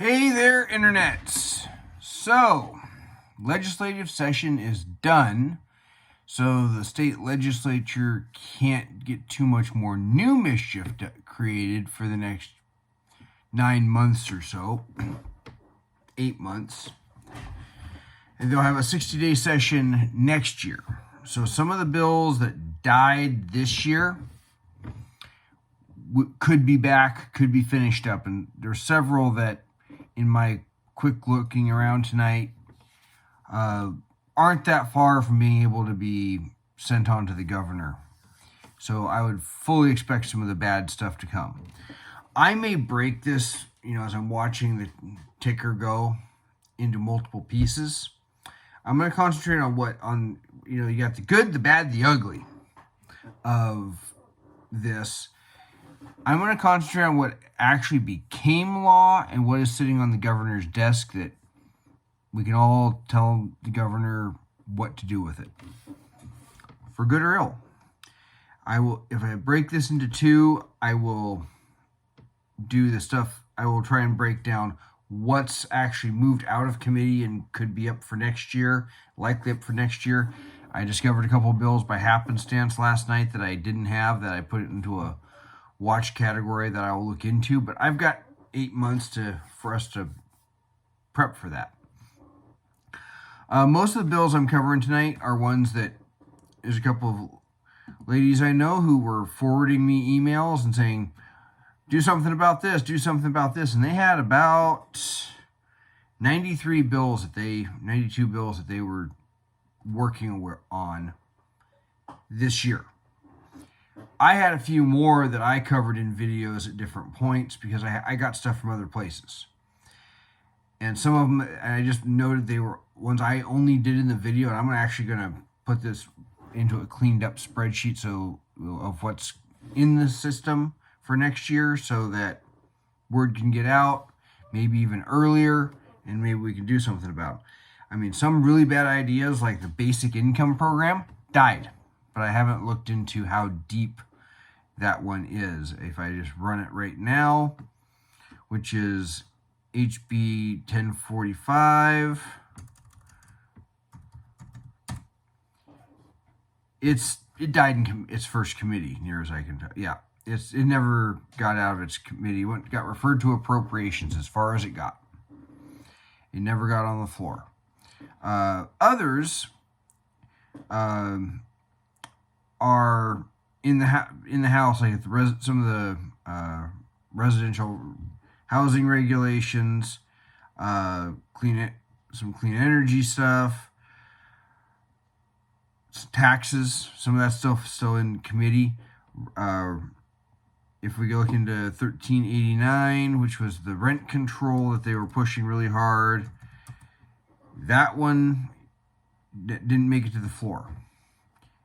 Hey there, internets. So, legislative session is done, so the state legislature can't get too much more new mischief created for the next 9 months or so, 8 months. And they'll have a 60-day session next year. So some of the bills that died this year could be back, could be finished up, and there's several that in my quick looking around tonight aren't that far from being able to be sent on to the governor. So I would fully expect some of the bad stuff to come. I may break this, as I'm watching the ticker go into multiple pieces. I'm going to concentrate on you got the good, the bad, the ugly of this. I'm going to concentrate on what actually became law and what is sitting on the governor's desk that we can all tell the governor what to do with it, for good or ill. If I break this into two, I will do the stuff. I will try and break down what's actually moved out of committee and could be up for next year, likely up for next year. I discovered a couple of bills by happenstance last night that I didn't have, that I put it into a watch category that I will look into, but I've got 8 months for us to prep for that. Most of the bills I'm covering tonight are ones that there's a couple of ladies I know who were forwarding me emails and saying, do something about this, do something about this, and they had about 92 bills that they were working on this year. I had a few more that I covered in videos at different points because I got stuff from other places. And some of them, I just noted they were ones I only did in the video, and I'm actually going to put this into a cleaned up spreadsheet of what's in the system for next year so that word can get out, maybe even earlier, and maybe we can do something about it. I mean, some really bad ideas like the basic income program died, but I haven't looked into how deep that one is. If I just run it right now, which is HB 1045, it died in its first committee, near as I can tell. Yeah, it never got out of its committee. It got referred to appropriations as far as it got. It never got on the floor. Others are in the house, like some of the residential housing regulations, some clean energy stuff, taxes. Some of that stuff still in committee. If we go look into 1389, which was the rent control that they were pushing really hard, that one didn't make it to the floor.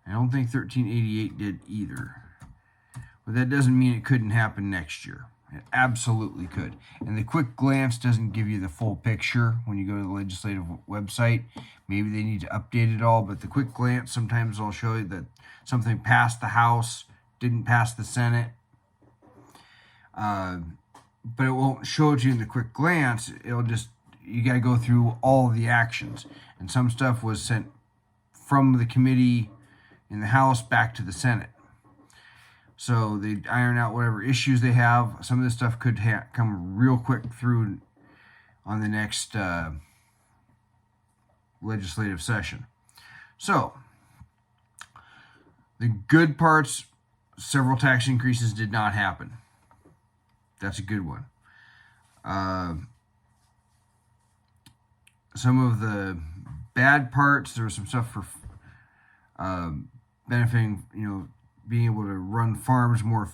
I don't think 1388 did either. But that doesn't mean it couldn't happen next year. It absolutely could. And the quick glance doesn't give you the full picture when you go to the legislative website. Maybe they need to update it all, but the quick glance sometimes will show you that something passed the House, didn't pass the Senate. But it won't show it to you in the quick glance. It'll just, you got to go through all the actions. And some stuff was sent from the committee in the House back to the Senate. So they iron out whatever issues they have. Some of this stuff could come real quick through on the next legislative session. So the good parts, several tax increases did not happen. That's a good one. Some of the bad parts, there was some stuff for benefiting, being able to run farms more,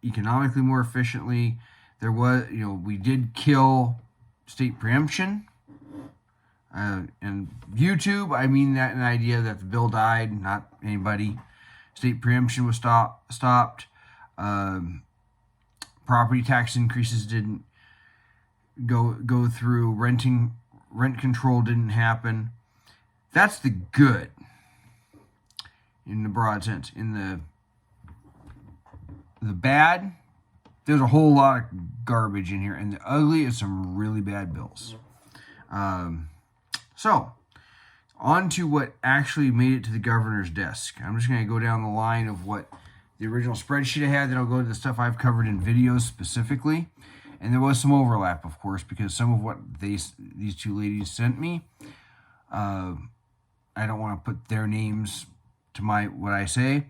economically more efficiently. There was, we did kill state preemption. And YouTube, I mean that an idea that the bill died, not anybody. State preemption was stopped. Property tax increases didn't go through. Rent control didn't happen. That's the good in the broad sense. In the bad, there's a whole lot of garbage in here, and the ugly is some really bad bills. So, on to what actually made it to the governor's desk. I'm just going to go down the line of what the original spreadsheet I had, then I'll go to the stuff I've covered in videos specifically. And there was some overlap, of course, because some of what these two ladies sent me, I don't want to put their names to what I say,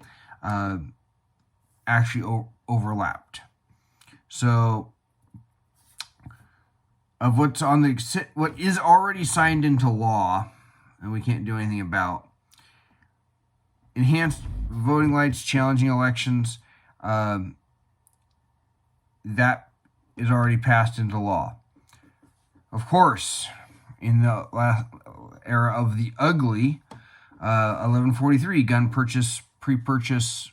actually overlapped. So, of what is already signed into law, and we can't do anything about, enhanced voting rights, challenging elections, that is already passed into law. Of course, in the last era of the ugly, 1143 gun pre-purchase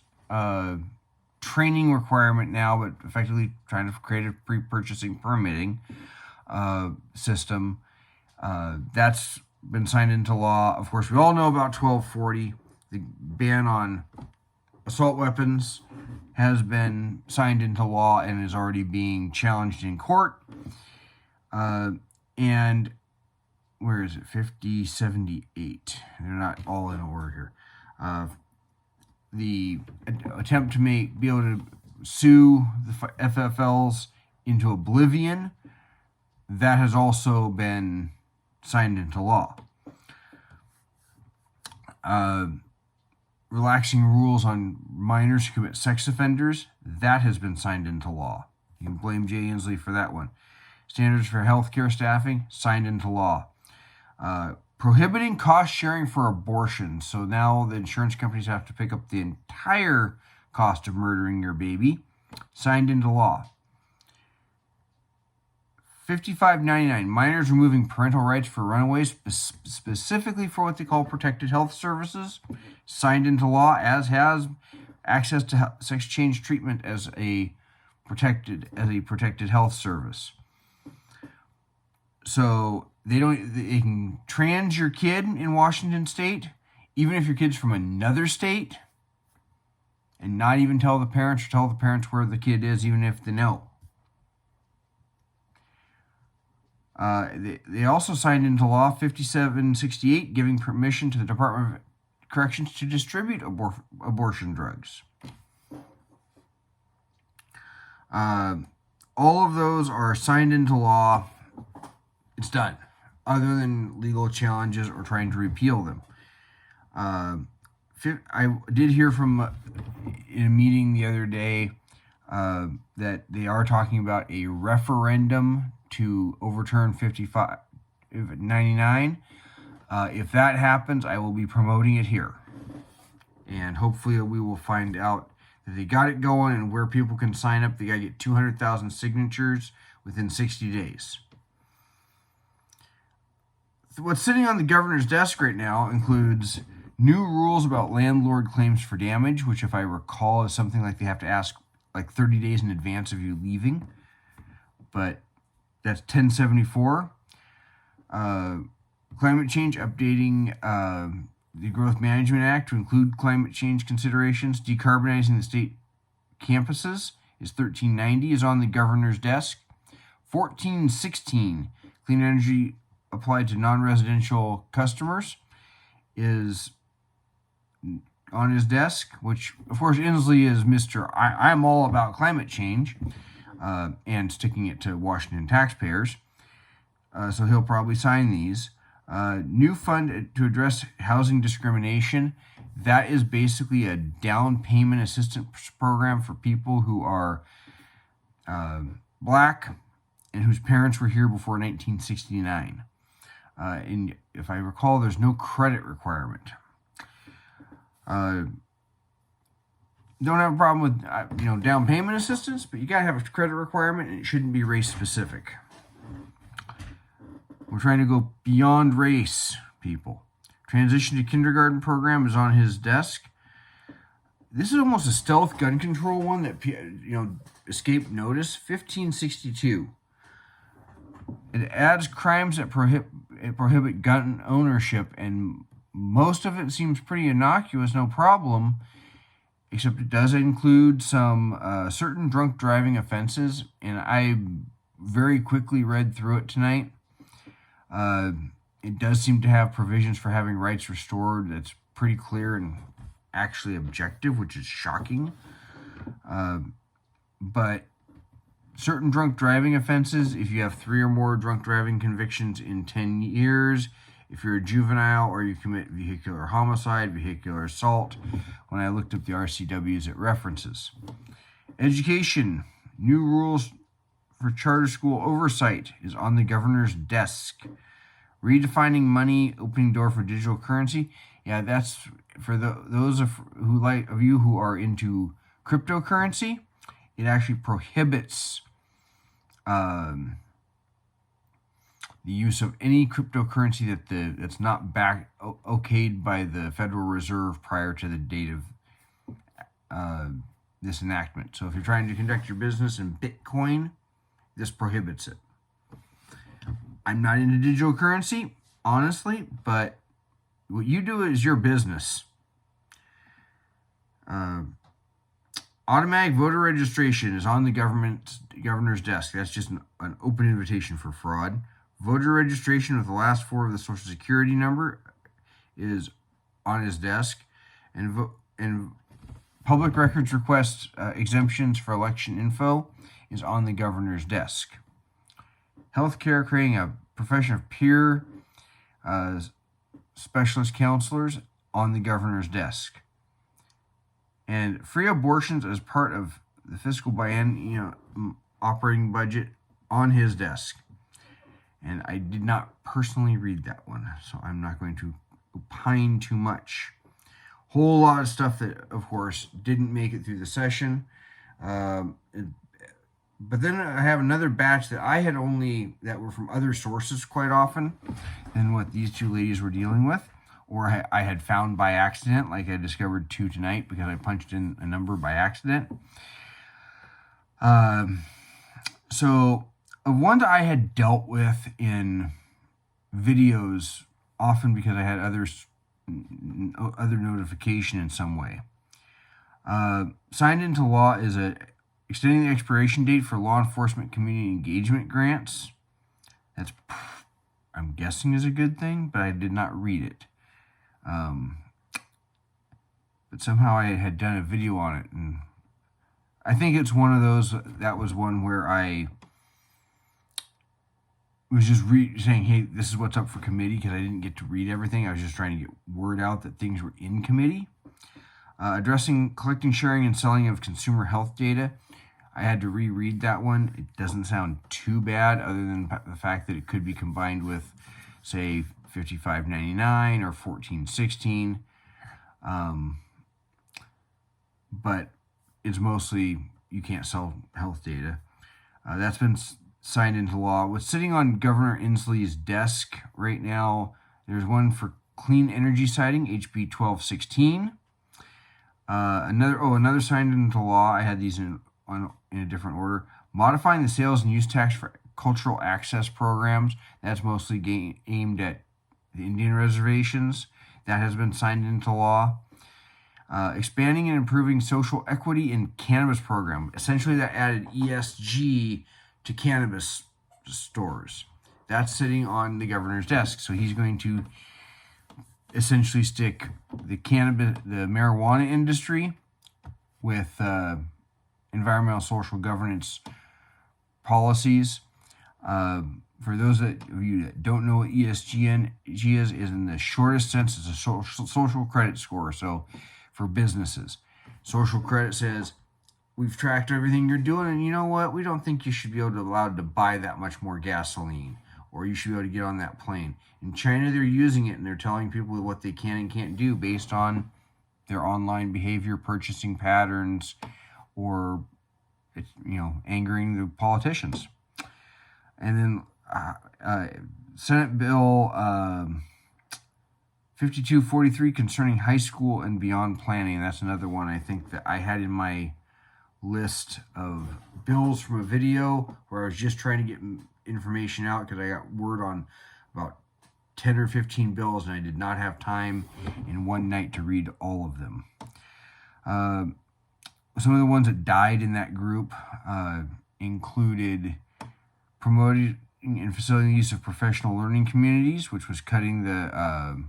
training requirement now, but effectively trying to create a pre-purchasing permitting system. That's been signed into law. Of course, we all know about 1240. The ban on assault weapons has been signed into law and is already being challenged in court. And where is it? 5078. They're not all in order here. The attempt to be able to sue the FFLs into oblivion, that has also been signed into law. Relaxing rules on minors who commit sex offenders, that has been signed into law. You can blame Jay Inslee for that one. Standards for healthcare staffing, signed into law. Prohibiting cost sharing for abortion. So now the insurance companies have to pick up the entire cost of murdering your baby, signed into law. 5599, minors removing parental rights for runaways, specifically for what they call protected health services, signed into law, as has access to sex change treatment as a protected health service. So they can trans your kid in Washington State, even if your kid's from another state, and not even tell the parents, or tell the parents where the kid is, even if they know. They also signed into law 5768, giving permission to the Department of Corrections to distribute abortion drugs. All of those are signed into law. It's done, other than legal challenges or trying to repeal them. I did hear from in a meeting the other day that they are talking about a referendum to overturn 5599. If that happens, I will be promoting it here. And hopefully we will find out that they got it going and where people can sign up. They got to get 200,000 signatures within 60 days. What's sitting on the governor's desk right now includes new rules about landlord claims for damage, which, if I recall, is something like they have to ask like 30 days in advance of you leaving. But that's 1074. Climate change, updating the Growth Management Act to include climate change considerations. Decarbonizing the state campuses is 1390, is on the governor's desk. 1416, clean energy applied to non-residential customers, is on his desk, which, of course, Inslee is Mr. I'm all about climate change and sticking it to Washington taxpayers. So he'll probably sign these. New fund to address housing discrimination. That is basically a down payment assistance program for people who are black and whose parents were here before 1969. And if I recall, there's no credit requirement. Don't have a problem with down payment assistance, but you gotta have a credit requirement, and it shouldn't be race specific. We're trying to go beyond race, people. Transition to kindergarten program is on his desk. This is almost a stealth gun control one that escaped notice. 1562. It adds crimes that prohibit gun ownership, and most of it seems pretty innocuous, no problem. except it does include some certain drunk driving offenses, and I very quickly read through it tonight. It does seem to have provisions for having rights restored. That's pretty clear and actually objective, which is shocking. But certain drunk driving offenses, if you have 3 or more drunk driving convictions in 10 years, if you're a juvenile or you commit vehicular homicide, vehicular assault, when I looked up the RCWs, it references. Education, new rules for charter school oversight is on the governor's desk. Redefining money, opening door for digital currency. Yeah, that's for those of you who are into cryptocurrency. It actually prohibits the use of any cryptocurrency that's not okayed by the Federal Reserve prior to the date of this enactment. So if you're trying to conduct your business in Bitcoin, this prohibits it. I'm not into digital currency, honestly, but what you do is your business. Automatic voter registration is on the governor's desk. That's just an open invitation for fraud. Voter registration with the last 4 of the Social Security number is on his desk, and public records request exemptions for election info is on the governor's desk. Healthcare, creating a profession of peer specialist counselors, on the governor's desk. And free abortions as part of the fiscal operating budget, on his desk. And I did not personally read that one, so I'm not going to opine too much. Whole lot of stuff that, of course, didn't make it through the session. But then I have another batch that were from other sources quite often than what these 2 ladies were dealing with, or I had found by accident, like I discovered 2 tonight because I punched in a number by accident. So ones I had dealt with in videos, often because I had other notification in some way. Signed into law is extending the expiration date for law enforcement community engagement grants. That's, I'm guessing, is a good thing, but I did not read it. But somehow I had done a video on it, and I think it's one of those, that was one where I was just saying, hey, this is what's up for committee, because I didn't get to read everything. I was just trying to get word out that things were in committee. Addressing collecting, sharing, and selling of consumer health data. I had to reread that one. It doesn't sound too bad, other than the fact that it could be combined with, say, 5599 or 1416. But it's mostly you can't sell health data. That's been signed into law. What's sitting on Governor Inslee's desk right now, there's one for clean energy siting, HB 1216. Another signed into law. I had these in a different order. Modifying the sales and use tax for cultural access programs. That's mostly aimed at the Indian reservations. That has been signed into law. Expanding and improving social equity in cannabis program. Essentially, that added ESG to cannabis stores. That's sitting on the governor's desk. So he's going to essentially stick the marijuana industry with environmental social governance policies. For those of you that don't know what ESG is in the shortest sense, it's a social credit score. So for businesses, social credit says, we've tracked everything you're doing, and you know what? We don't think you should be allowed to buy that much more gasoline, or you should be able to get on that plane. In China, they're using it, and they're telling people what they can and can't do based on their online behavior, purchasing patterns, or angering the politicians. And then Senate Bill 5243 concerning high school and beyond planning. That's another one I think that I had in my list of bills from a video where I was just trying to get information out because I got word on about 10 or 15 bills and I did not have time in one night to read all of them. Some of the ones that died in that group included promoting and facilitating the use of professional learning communities, which was cutting the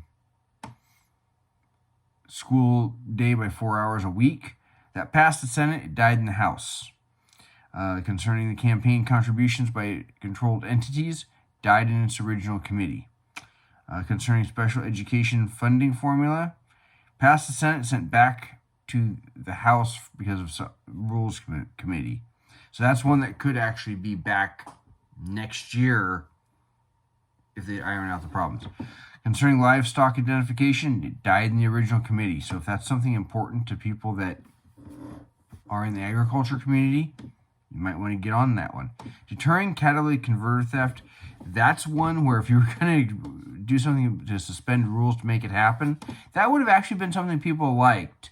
school day by 4 hours a week. That passed the Senate. It died in the House. Concerning the campaign contributions by controlled entities, died in its original committee. Concerning special education funding formula, passed the Senate, sent back to the House because of Rules Committee. So that's one that could actually be back next year if they iron out the problems. Concerning livestock identification, it died in the original committee. So if that's something important to people that are in the agriculture community, you might want to get on that one. Deterring catalytic converter theft, that's one where if you were going to do something to suspend rules to make it happen, that would have actually been something people liked.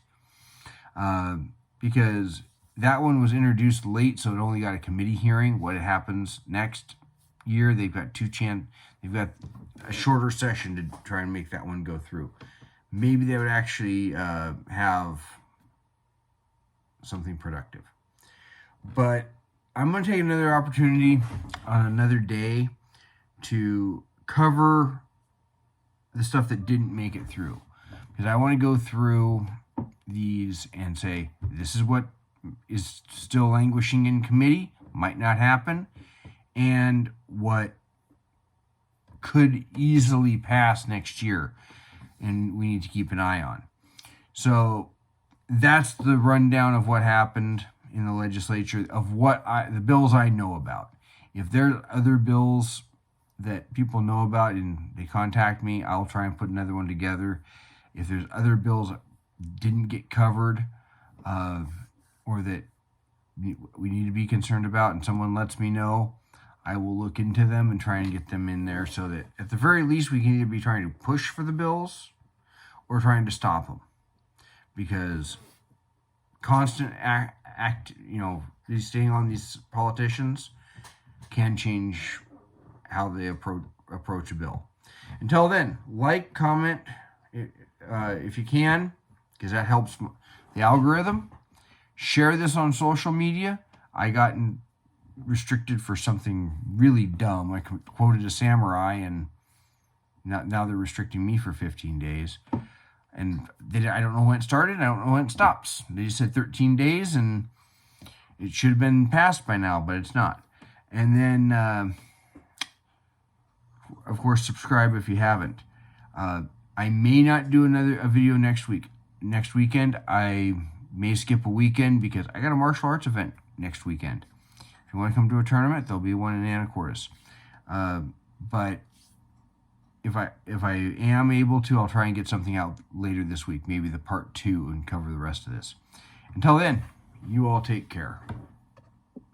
Because that one was introduced late, so it only got a committee hearing. What happens next year, they've got they've got a shorter session to try and make that one go through. Maybe they would actually have something productive. But I'm going to take another opportunity on another day to cover the stuff that didn't make it through. Because I want to go through these and say, this is what is still languishing in committee, might not happen, and what could easily pass next year, and we need to keep an eye on. So that's the rundown of what happened in the legislature, of the bills I know about. If there are other bills that people know about and they contact me, I'll try and put another one together. If there's other bills that didn't get covered or that we need to be concerned about and someone lets me know, I will look into them and try and get them in there so that at the very least we can either be trying to push for the bills or trying to stop them. Because constant staying on these politicians can change how they approach a bill. Until then, like, comment if you can, because that helps the algorithm. Share this on social media. I got restricted for something really dumb. I quoted a samurai, and now they're restricting me for 15 days. And I don't know when it started. I don't know when it stops. They just said 13 days, and it should have been passed by now, but it's not. And then, of course, subscribe if you haven't. I may not do a video next weekend. I may skip a weekend because I got a martial arts event next weekend. If you want to come to a tournament, there'll be one in Anacortes. But if I am able to, I'll try and get something out later this week, maybe the part 2, and cover the rest of this. Until then, you all take care.